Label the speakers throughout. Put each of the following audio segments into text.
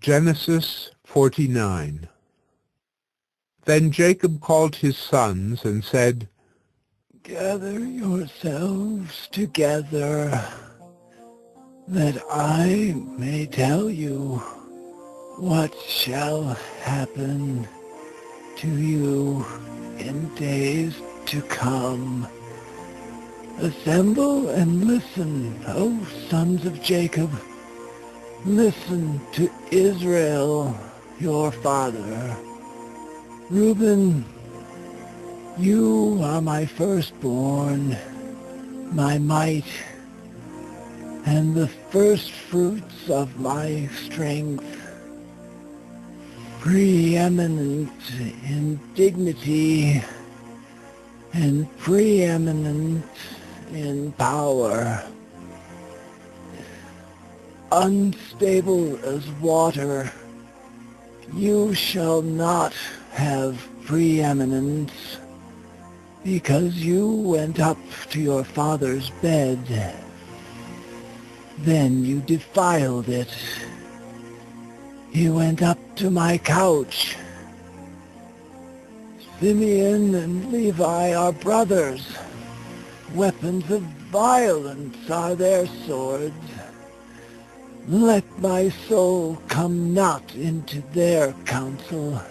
Speaker 1: Genesis 49. Then Jacob called his sons and said,
Speaker 2: Gather yourselves together, that I may tell you what shall happen to you in days to come. Assemble and listen, O sons of Jacob. Listen to Israel, your father. Reuben, you are my firstborn, my might, and the first fruits of my strength, preeminent in dignity and preeminent in power, unstable as water. You shall not have preeminence, because you went up to your father's bed. Then you defiled it. You went up to my couch. Simeon and Levi are brothers. Weapons of violence are their swords. Let my soul come not into their counsel.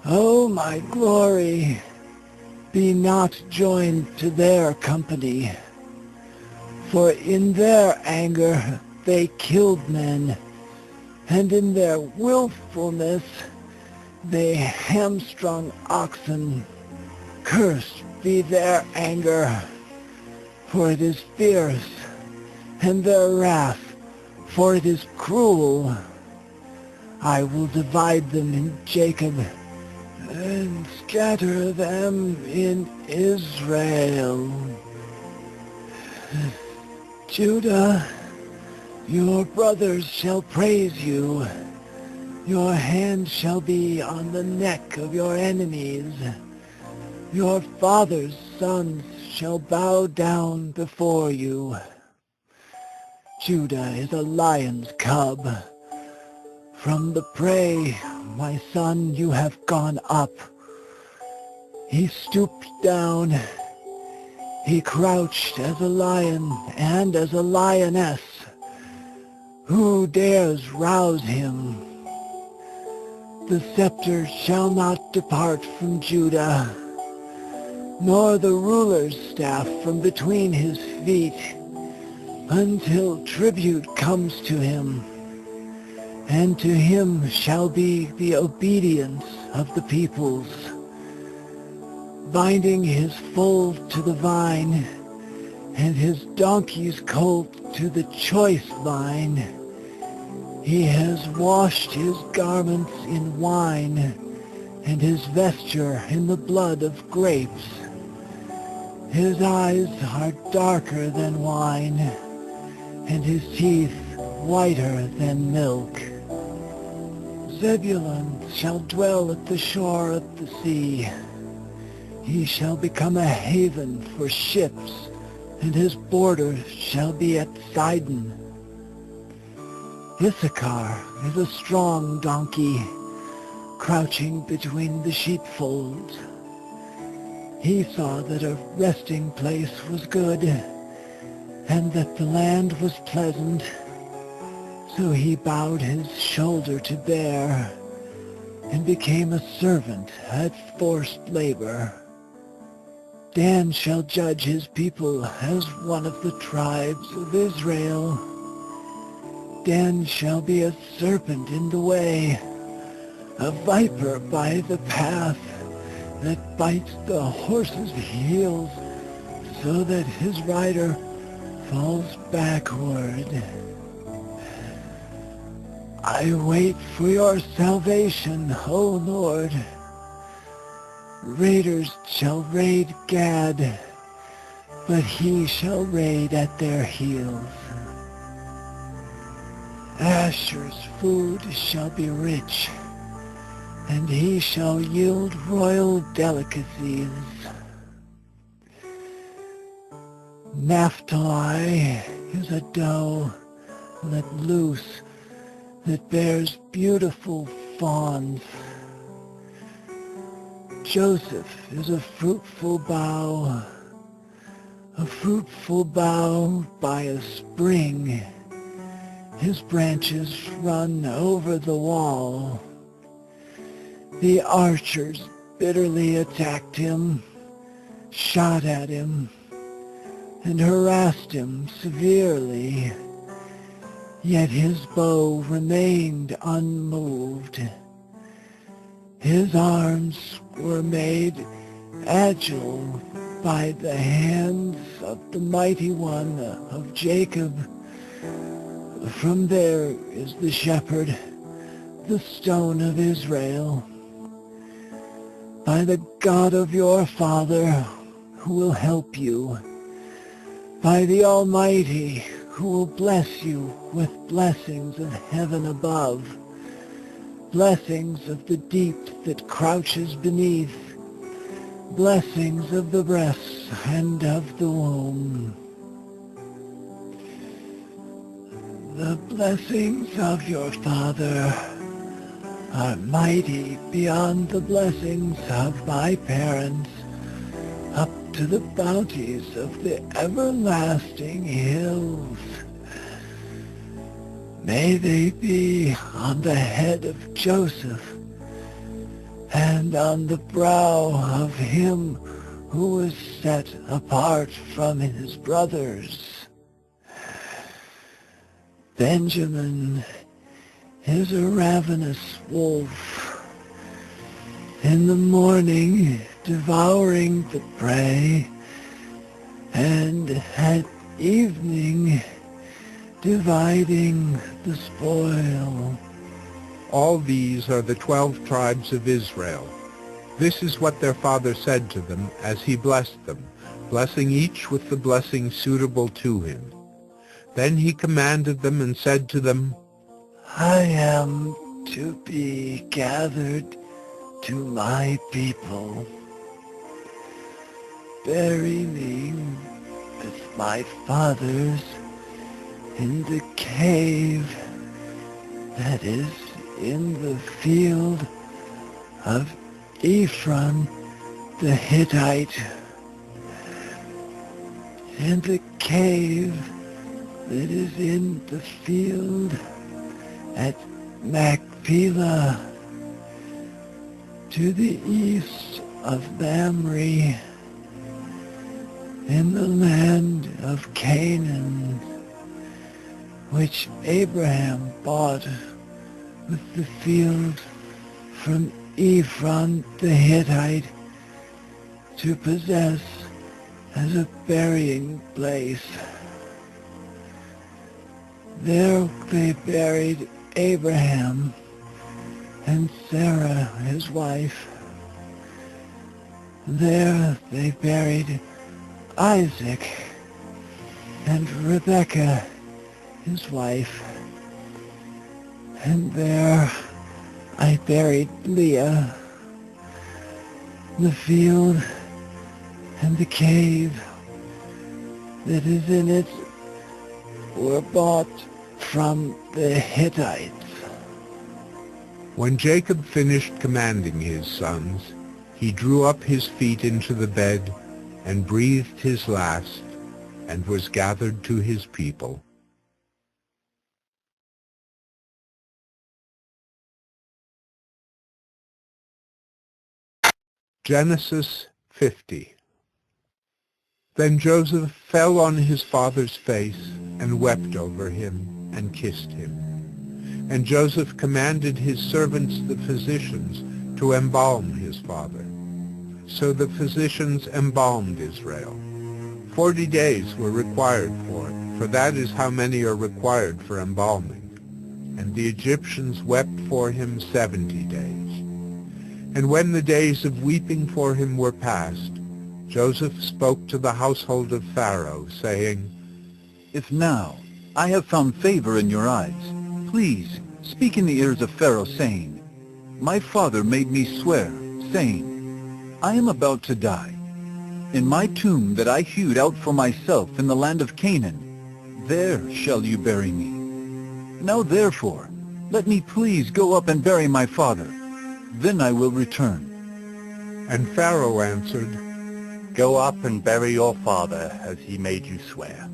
Speaker 2: O my glory, be not joined to their company. For in their anger they killed men, and in their willfulness they hamstrung oxen. Cursed be their anger, for it is fierce, and their wrath, for it is cruel. I will divide them in Jacob, and scatter them in Israel. Judah, your brothers shall praise you. Your hand shall be on the neck of your enemies. Your father's sons shall bow down before you. Judah is a lion's cub. From the prey, my son, you have gone up. He stooped down. He crouched as a lion and as a lioness. Who dares rouse him? The scepter shall not depart from Judah, nor the ruler's staff from between his feet, until tribute comes to him, and to him shall be the obedience of the peoples. Binding his foal to the vine, and his donkey's colt to the choice vine. He has washed his garments in wine, and his vesture in the blood of grapes. His eyes are darker than wine, and his teeth whiter than milk. Zebulun shall dwell at the shore of the sea. He shall become a haven for ships, and his border shall be at Sidon. Issachar is a strong donkey, crouching between the sheepfolds. He saw that a resting place was good, and that the land was pleasant, so he bowed his shoulder to bear, and became a servant at forced labor. Dan shall judge his people as one of the tribes of Israel. Dan shall be a serpent in the way, a viper by the path, that bites the horse's heels, so that his rider falls backward. I wait for your salvation, O Lord. Raiders shall raid Gad, but he shall raid at their heels. Asher's food shall be rich, and he shall yield royal delicacies. Naphtali is a doe let loose, that bears beautiful fawns. Joseph is a fruitful bough by a spring. His branches run over the wall. The archers bitterly attacked him, shot at him, and harassed him severely. Yet his bow remained unmoved. His arms were made agile by the hands of the mighty one of Jacob. From there is the shepherd, the stone of Israel. By the God of your father, who will help you. By the Almighty, who will bless you with blessings of heaven above, blessings of the deep that crouches beneath, blessings of the breasts and of the womb. The blessings of your father are mighty beyond the blessings of my parents, up to the bounties of the everlasting hills. May they be on the head of Joseph, and on the brow of him who was set apart from his brothers. Benjamin is a ravenous wolf, in the morning devouring the prey, and at evening dividing the spoil.
Speaker 1: All these are the 12 tribes of Israel. This is what their father said to them as he blessed them, blessing each with the blessing suitable to him. Then he commanded them and said to them,
Speaker 2: I am to be gathered to my people. Bury me with my fathers in the cave that is in the field of Ephron the Hittite, in the cave that is in the field at Machpelah, to the east of Mamre, in the land of Canaan, which Abraham bought with the field from Ephron the Hittite to possess as a burying place. There they buried Abraham and Sarah his wife. There they buried Isaac and Rebekah his wife. And there I buried Leah. The field and the cave that is in it were bought from the Hittites.
Speaker 1: When Jacob finished commanding his sons, he drew up his feet into the bed and breathed his last, and was gathered to his people. Genesis 50. Then Joseph fell on his father's face and wept over him and kissed him. And Joseph commanded his servants the physicians to embalm his father. So the physicians embalmed Israel. 40 days were required for it, for that is how many are required for embalming. And the Egyptians wept for him 70 days. And when the days of weeping for him were past, Joseph spoke to the household of Pharaoh, saying,
Speaker 3: If now I have found favor in your eyes, please speak in the ears of Pharaoh, saying, My father made me swear, saying, I am about to die. In my tomb that I hewed out for myself in the land of Canaan, there shall you bury me. Now therefore, Let me please go up and bury my father. Then I will return.
Speaker 1: And Pharaoh answered,
Speaker 4: Go up and bury your father as he made you swear.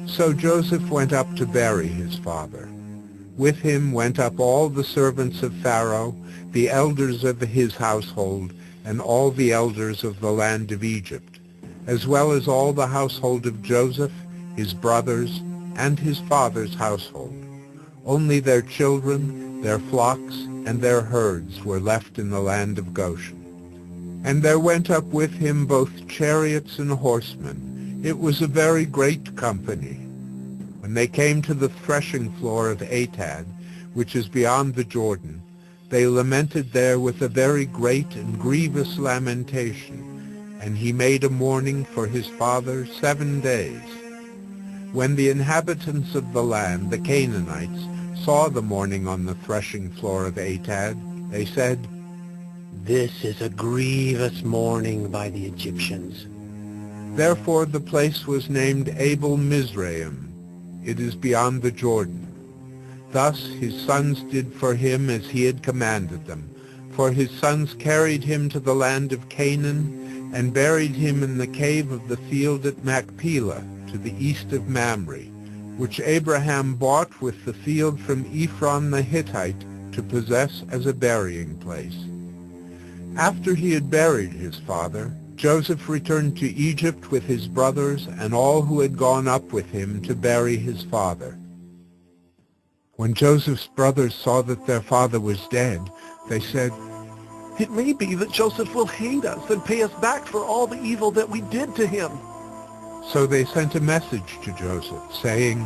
Speaker 1: So Joseph went up to bury his father. With him went up all the servants of Pharaoh, the elders of his household, and all the elders of the land of Egypt, as well as all the household of Joseph, his brothers, and his father's household. Only their children, their flocks, and their herds were left in the land of Goshen. And there went up with him both chariots and horsemen. It was a very great company. When they came to the threshing floor of Atad, which is beyond the Jordan, they lamented there with a very great and grievous lamentation, and he made a mourning for his father 7 days. When the inhabitants of the land, the Canaanites, saw the mourning on the threshing floor of Atad, they said,
Speaker 5: This is a grievous mourning by the Egyptians.
Speaker 1: Therefore the place was named Abel Mizraim. It is beyond the Jordan. Thus his sons did for him as he had commanded them, for his sons carried him to the land of Canaan and buried him in the cave of the field at Machpelah, to the east of Mamre, which Abraham bought with the field from Ephron the Hittite to possess as a burying place. After he had buried his father, Joseph returned to Egypt with his brothers and all who had gone up with him to bury his father. When Joseph's brothers saw that their father was dead, they said,
Speaker 6: It may be that Joseph will hate us and pay us back for all the evil that we did to him.
Speaker 1: So they sent a message to Joseph, saying,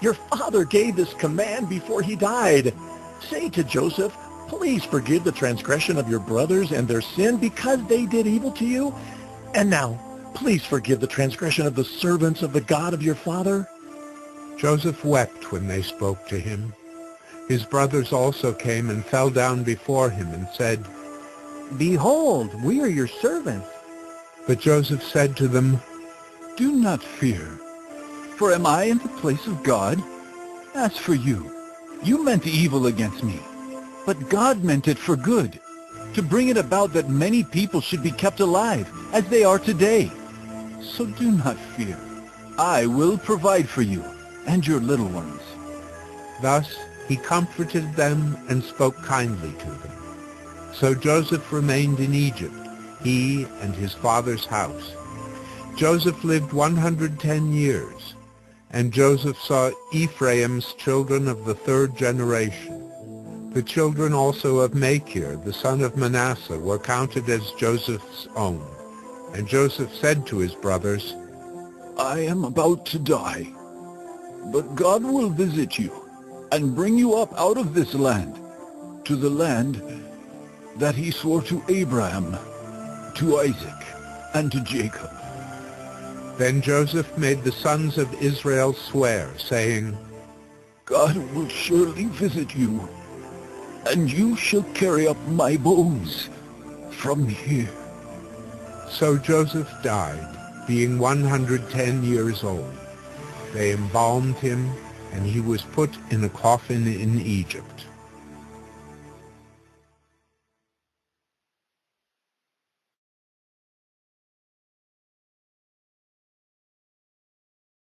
Speaker 6: Your father gave this command before he died. Say to Joseph, Please forgive the transgression of your brothers and their sin because they did evil to you. And now, please forgive the transgression of the servants of the God of your father.
Speaker 1: Joseph wept when they spoke to him. His brothers also came and fell down before him and said,
Speaker 5: Behold, we are your servants.
Speaker 1: But Joseph said to them,
Speaker 3: Do not fear, for am I in the place of God? As for you, you meant evil against me, but God meant it for good, to bring it about that many people should be kept alive, as they are today. So do not fear. I will provide for you and your little ones.
Speaker 1: Thus he comforted them and spoke kindly to them. So Joseph remained in Egypt, he and his father's house. Joseph lived 110 years, and Joseph saw Ephraim's children of the 3rd generation. The children also of Machir, the son of Manasseh, were counted as Joseph's own. And Joseph said to his brothers,
Speaker 3: I am about to die, but God will visit you and bring you up out of this land, to the land that he swore to Abraham, to Isaac, and to Jacob.
Speaker 1: Then Joseph made the sons of Israel swear, saying,
Speaker 3: God will surely visit you, and you shall carry up my bones from here.
Speaker 1: So Joseph died, being 110 years old. They embalmed him, and he was put in a coffin in Egypt.